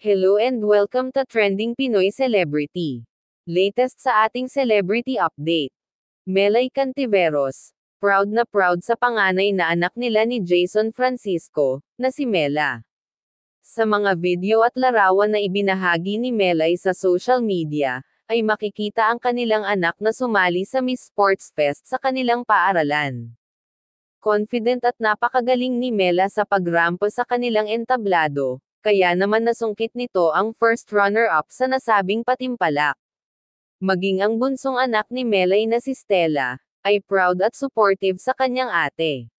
Hello and welcome to Trending Pinoy Celebrity. Latest sa ating celebrity update. Melay Cantiveros. Proud na proud sa panganay na anak nila ni Jason Francisco, na si Mela. Sa mga video at larawan na ibinahagi ni Melay sa social media, ay makikita ang kanilang anak na sumali sa Miss Sports Fest sa kanilang paaralan. Confident at napakagaling ni Mela sa pagrampa sa kanilang entablado, kaya naman nasungkit nito ang first runner-up sa nasabing patimpalak. Maging ang bunsong anak ni Melay na si Stella, ay proud at supportive sa kanyang ate.